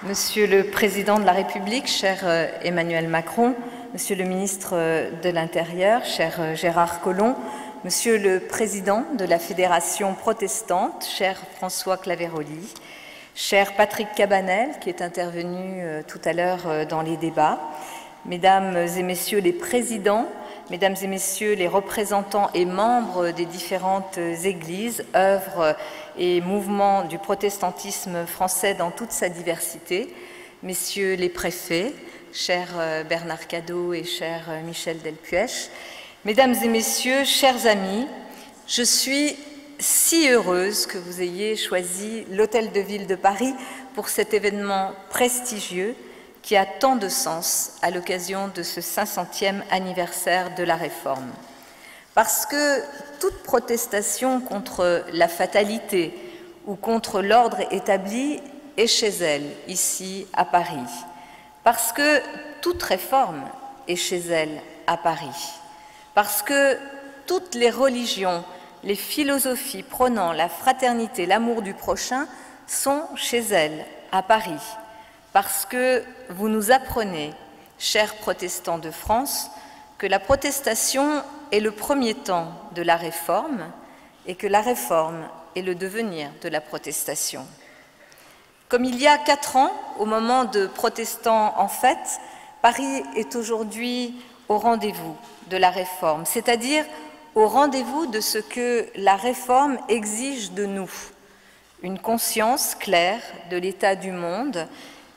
Monsieur le Président de la République, cher Emmanuel Macron, Monsieur le Ministre de l'Intérieur, cher Gérard Collomb, Monsieur le Président de la Fédération protestante, cher François Claveroli, cher Patrick Cabanel, qui est intervenu tout à l'heure dans les débats, Mesdames et Messieurs les Présidents, Mesdames et Messieurs les représentants et membres des différentes églises, œuvres et mouvements du protestantisme français dans toute sa diversité, Messieurs les préfets, cher Bernard Cadot et cher Michel Delpuech, Mesdames et Messieurs, chers amis, je suis si heureuse que vous ayez choisi l'Hôtel de Ville de Paris pour cet événement prestigieux qui a tant de sens à l'occasion de ce 500e anniversaire de la Réforme. Parce que toute protestation contre la fatalité ou contre l'ordre établi est chez elle, ici à Paris. Parce que toute réforme est chez elle à Paris. Parce que toutes les religions, les philosophies prônant la fraternité, l'amour du prochain sont chez elles à Paris. Parce que vous nous apprenez, chers protestants de France, que la protestation est le premier temps de la Réforme et que la Réforme est le devenir de la protestation. Comme il y a 4 ans, au moment de Protestants en fête, Paris est aujourd'hui au rendez-vous de la Réforme, c'est-à-dire au rendez-vous de ce que la Réforme exige de nous, une conscience claire de l'état du monde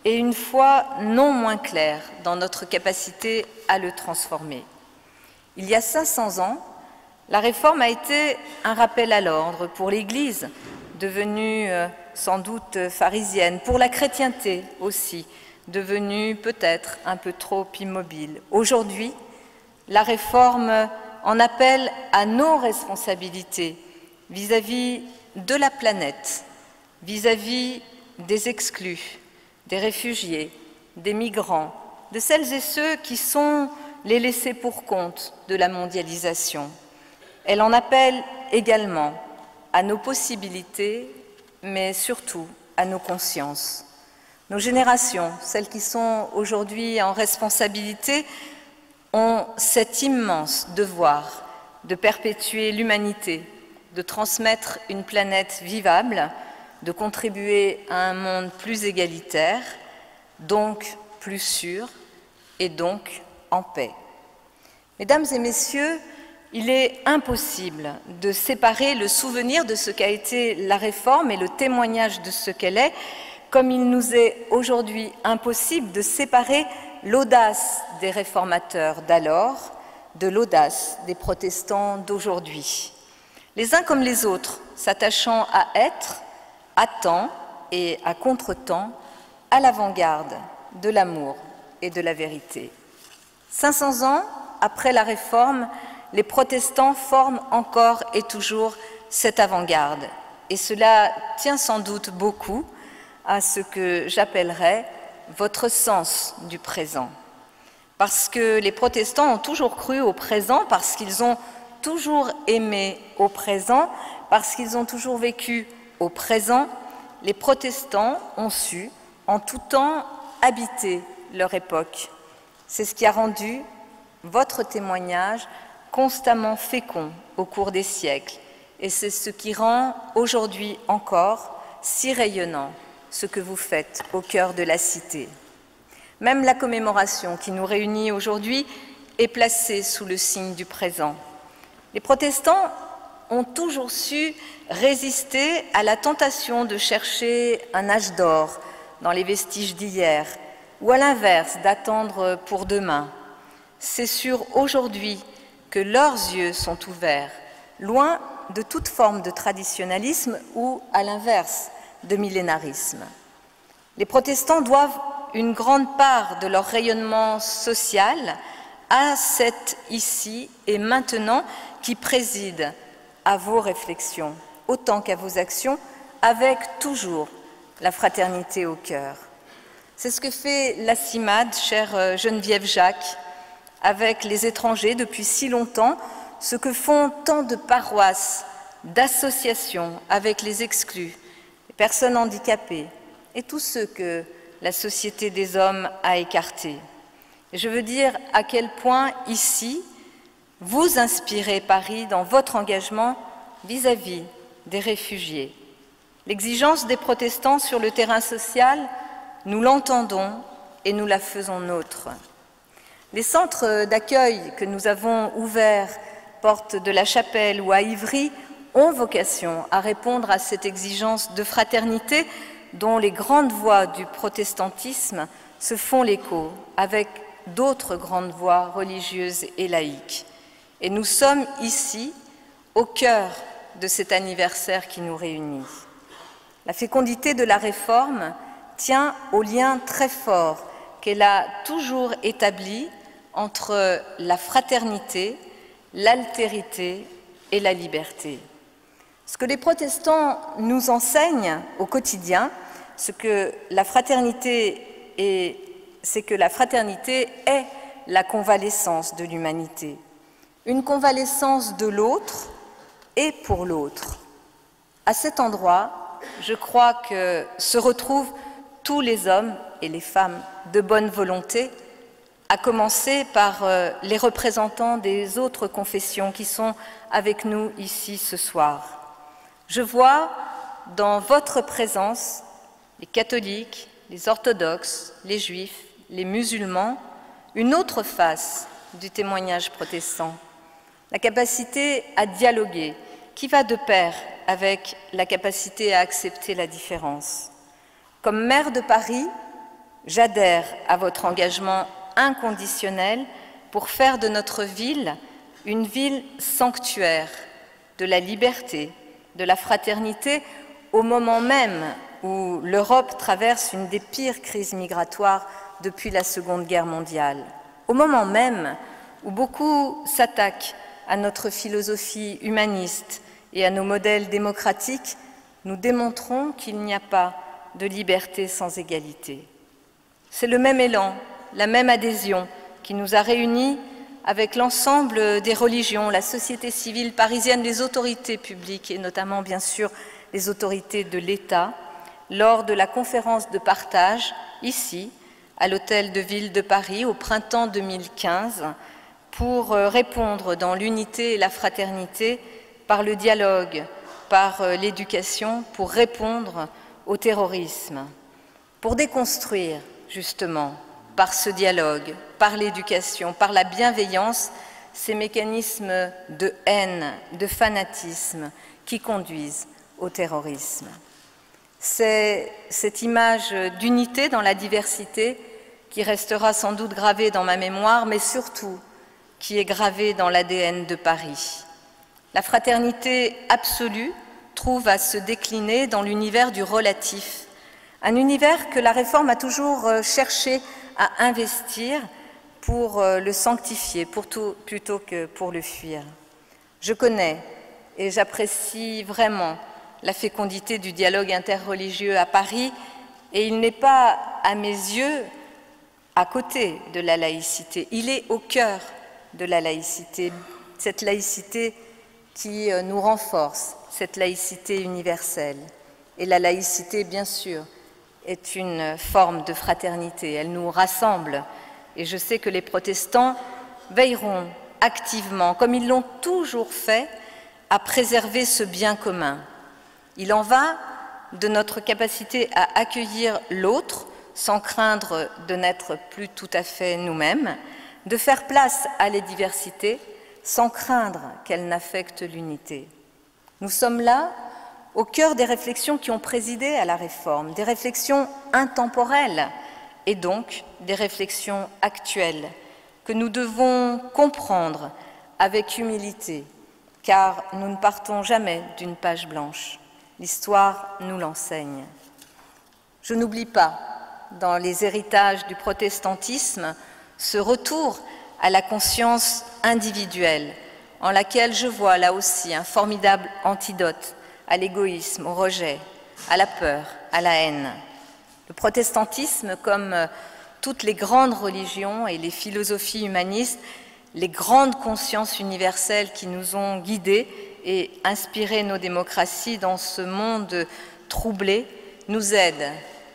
et une foi non moins claire dans notre capacité à le transformer. Il y a 500 ans, la Réforme a été un rappel à l'ordre pour l'Église, devenue sans doute pharisienne, pour la chrétienté aussi, devenue peut-être un peu trop immobile. Aujourd'hui, la Réforme en appelle à nos responsabilités vis-à-vis de la planète, vis-à-vis des exclus, des réfugiés, des migrants, de celles et ceux qui sont les laissés pour compte de la mondialisation. Elle en appelle également à nos possibilités, mais surtout à nos consciences. Nos générations, celles qui sont aujourd'hui en responsabilité, ont cet immense devoir de perpétuer l'humanité, de transmettre une planète vivable, de contribuer à un monde plus égalitaire, donc plus sûr et donc en paix. Mesdames et messieurs, il est impossible de séparer le souvenir de ce qu'a été la Réforme et le témoignage de ce qu'elle est, comme il nous est aujourd'hui impossible de séparer l'audace des réformateurs d'alors de l'audace des protestants d'aujourd'hui. Les uns comme les autres, s'attachant à être, à temps et à contre-temps, à l'avant-garde de l'amour et de la vérité. 500 ans après la Réforme, les protestants forment encore et toujours cette avant-garde. Et cela tient sans doute beaucoup à ce que j'appellerais votre sens du présent. Parce que les protestants ont toujours cru au présent, parce qu'ils ont toujours aimé au présent, parce qu'ils ont toujours vécu au présent, les protestants ont su, en tout temps, habiter leur époque. C'est ce qui a rendu votre témoignage constamment fécond au cours des siècles, et c'est ce qui rend aujourd'hui encore si rayonnant ce que vous faites au cœur de la cité. Même la commémoration qui nous réunit aujourd'hui est placée sous le signe du présent. Les protestants ont toujours su résister à la tentation de chercher un âge d'or dans les vestiges d'hier, ou à l'inverse, d'attendre pour demain. C'est sur aujourd'hui que leurs yeux sont ouverts, loin de toute forme de traditionnalisme ou, à l'inverse, de millénarisme. Les protestants doivent une grande part de leur rayonnement social à cet ici et maintenant qui préside à vos réflexions, autant qu'à vos actions, avec toujours la fraternité au cœur. C'est ce que fait la CIMAD, chère Geneviève Jacques, avec les étrangers depuis si longtemps, ce que font tant de paroisses, d'associations avec les exclus, les personnes handicapées et tous ceux que la société des hommes a écartés. Et je veux dire à quel point, ici, vous inspirez Paris dans votre engagement vis-à-vis des réfugiés. L'exigence des protestants sur le terrain social, nous l'entendons et nous la faisons nôtre. Les centres d'accueil que nous avons ouverts, porte de la Chapelle ou à Ivry, ont vocation à répondre à cette exigence de fraternité dont les grandes voix du protestantisme se font l'écho avec d'autres grandes voix religieuses et laïques. Et nous sommes ici au cœur de cet anniversaire qui nous réunit. La fécondité de la Réforme tient au lien très fort qu'elle a toujours établi entre la fraternité, l'altérité et la liberté. Ce que les protestants nous enseignent au quotidien, c'est que la fraternité est la convalescence de l'humanité, une convalescence de l'autre et pour l'autre. À cet endroit, je crois que se retrouvent tous les hommes et les femmes de bonne volonté, à commencer par les représentants des autres confessions qui sont avec nous ici ce soir. Je vois dans votre présence les catholiques, les orthodoxes, les juifs, les musulmans, une autre face du témoignage protestant, la capacité à dialoguer, qui va de pair avec la capacité à accepter la différence. Comme maire de Paris, j'adhère à votre engagement inconditionnel pour faire de notre ville une ville sanctuaire de la liberté, de la fraternité, au moment même où l'Europe traverse une des pires crises migratoires depuis la Seconde Guerre mondiale, au moment même où beaucoup s'attaquent à notre philosophie humaniste et à nos modèles démocratiques, nous démontrons qu'il n'y a pas de liberté sans égalité. C'est le même élan, la même adhésion qui nous a réunis avec l'ensemble des religions, la société civile parisienne, les autorités publiques et notamment bien sûr les autorités de l'État lors de la conférence de partage ici à l'Hôtel de Ville de Paris au printemps 2015 pour répondre dans l'unité et la fraternité par le dialogue, par l'éducation, pour répondre au terrorisme, pour déconstruire justement par ce dialogue, par l'éducation, par la bienveillance, ces mécanismes de haine, de fanatisme qui conduisent au terrorisme. C'est cette image d'unité dans la diversité qui restera sans doute gravée dans ma mémoire, mais surtout qui est gravée dans l'ADN de Paris. La fraternité absolue trouve à se décliner dans l'univers du relatif, un univers que la Réforme a toujours cherché à investir pour le sanctifier, plutôt que pour le fuir. Je connais et j'apprécie vraiment la fécondité du dialogue interreligieux à Paris, et il n'est pas, à mes yeux, à côté de la laïcité. Il est au cœur de la laïcité, cette laïcité qui nous renforce, cette laïcité universelle. Et la laïcité, bien sûr, est une forme de fraternité. Elle nous rassemble. Et je sais que les protestants veilleront activement, comme ils l'ont toujours fait, à préserver ce bien commun. Il en va de notre capacité à accueillir l'autre sans craindre de n'être plus tout à fait nous-mêmes, de faire place à la diversité sans craindre qu'elle n'affecte l'unité. Nous sommes là au cœur des réflexions qui ont présidé à la Réforme, des réflexions intemporelles et donc des réflexions actuelles que nous devons comprendre avec humilité, car nous ne partons jamais d'une page blanche. L'histoire nous l'enseigne. Je n'oublie pas, dans les héritages du protestantisme, ce retour à la conscience individuelle, en laquelle je vois là aussi un formidable antidote à l'égoïsme, au rejet, à la peur, à la haine. Le protestantisme, comme toutes les grandes religions et les philosophies humanistes, les grandes consciences universelles qui nous ont guidés et inspiré nos démocraties dans ce monde troublé, nous aide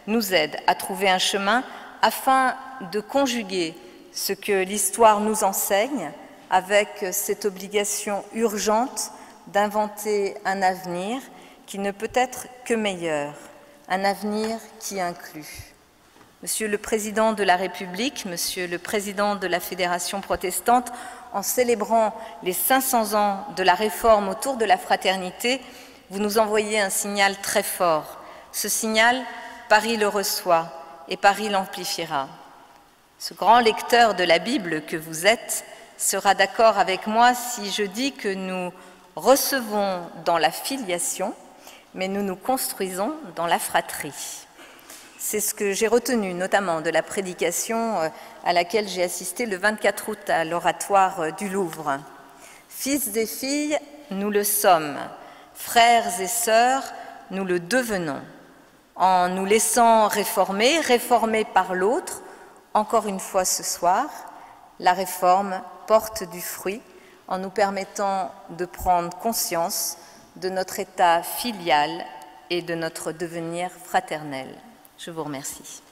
nous aide à trouver un chemin afin de conjuguer ce que l'histoire nous enseigne avec cette obligation urgente d'inventer un avenir qui ne peut être que meilleur, un avenir qui inclut. Monsieur le Président de la République, Monsieur le Président de la Fédération protestante, en célébrant les 500 ans de la réforme autour de la fraternité, vous nous envoyez un signal très fort. Ce signal, Paris le reçoit et Paris l'amplifiera. Ce grand lecteur de la Bible que vous êtes sera d'accord avec moi si je dis que nous recevons dans la filiation, mais nous nous construisons dans la fratrie. C'est ce que j'ai retenu notamment de la prédication à laquelle j'ai assisté le 24 août à l'oratoire du Louvre. Fils et filles, nous le sommes. Frères et sœurs, nous le devenons. En nous laissant réformer par l'autre, encore une fois ce soir, la réforme porte du fruit en nous permettant de prendre conscience de notre état filial et de notre devenir fraternel. Je vous remercie.